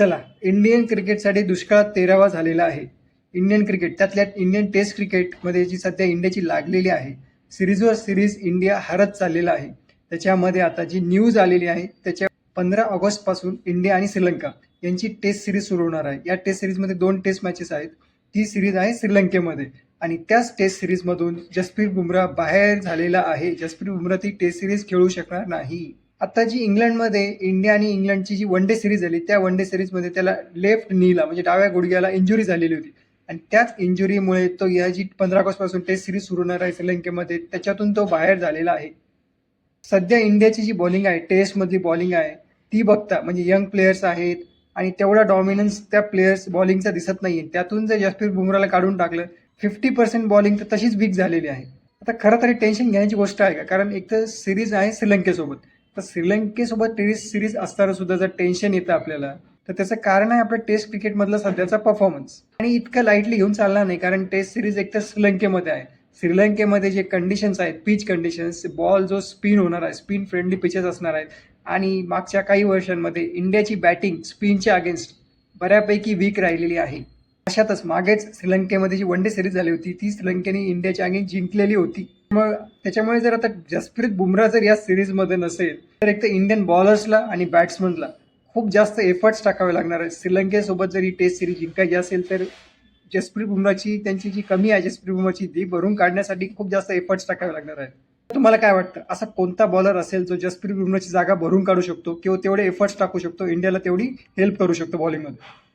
चला, इंडियन क्रिकेटसाठी दुष्काळ 13वा झालेला आहे. इंडियन क्रिकेट त्यातल्या इंडियन टेस्ट क्रिकेटमध्ये जी सध्या इंडियाची लागलेली आहे, सिरीजवर सिरीज इंडिया हरत चाललेला आहे. त्याच्यामध्ये आता जी न्यूज आलेली आहे त्याच्या 15 ऑगस्टपासून इंडिया आणि श्रीलंका यांची टेस्ट सिरीज सुरू होणार आहे. या टेस्ट सिरीजमध्ये 2 टेस्ट मॅचेस आहेत. ती सिरीज आहे श्रीलंकेमध्ये आणि त्याच टेस्ट सिरीजमधून जसप्रीत बुमराह बाहेर झालेला आहे. जसप्रीत बुमराह ती टेस्ट सिरीज खेळू शकणार नाही. आता जी इंग्लंडमध्ये इंडिया आणि इंग्लंडची जी वन डे सिरीज झाली त्या वन डे सिरीजमध्ये त्याला लेफ्ट नीला म्हणजे डाव्या गुडघ्याला इंजुरी झालेली होती आणि त्याच इंजुरीमुळे तो या जी 15 ऑगस्टपासून टेस्ट सिरीज सुरू होणार आहे श्रीलंकेमध्ये त्याच्यातून तो बाहेर झालेला आहे. सध्या इंडियाची जी बॉलिंग आहे टेस्टमधली बॉलिंग आहे ती बघता म्हणजे यंग प्लेयर्स आहेत आणि तेवढा डॉमिनन्स त्या प्लेयर्स बॉलिंगचा दिसत नाहीये. त्यातून जर जसप्रीत बुमराहला काढून टाकलं 50% बॉलिंग तर तशीच वीक झालेली आहे. आता खरं तरी टेन्शन घेण्याची गोष्ट आहे का? कारण एक तर सिरीज आहे श्रीलंकेसोबत, तर श्रीलंकेसोबत टेस्ट सिरीज असताना सुद्धा जर टेन्शन येतं आपल्याला तर त्याचं कारण आहे आपलं टेस्ट क्रिकेटमधला सध्याचा परफॉर्मन्स. आणि इतकं लाईटली घेऊन चालणार नाही कारण टेस्ट सिरीज एक तर श्रीलंकेमध्ये आहे. श्रीलंकेमध्ये जे कंडिशन्स आहेत पिच कंडिशन्स, बॉल जो स्पिन होणार आहे स्पिन फ्रेंडली पिचेस असणार आहेत आणि मागच्या काही वर्षांमध्ये इंडियाची बॅटिंग स्पिनच्या अगेन्स्ट बऱ्यापैकी वीक राहिलेली आहे. अशातच मागेच श्रीलंकेमध्ये जी वन डे सिरीज झाली होती ती श्रीलंकेने इंडियाच्या अगेन्स्ट जिंकलेली होती. मग त्याच्यामुळे जर आता जसप्रीत बुमराह जर या सिरीजमध्ये नसेल तर एक तर इंडियन बॉलर्सला आणि बॅट्समनला खूप जास्त एफर्ट्स टाकावे लागणार आहेत. श्रीलंकेसोबत जर ही टेस्ट सिरीज जिंकायची असेल तर जसप्रीत बुमराहची त्यांची जी कमी आहे जसप्रीत बुमराहची ती भरून काढण्यासाठी खूप जास्त एफर्ट्स टाकावे लागणार आहेत. तुम्हाला काय वाटतं असा कोणता बॉलर असेल जो जसप्रीत बुमराहची जागा भरून काढू शकतो किंवा तेवढे एफर्ट्स टाकू शकतो इंडियाला तेवढी हेल्प करू शकतो बॉलिंगमध्ये?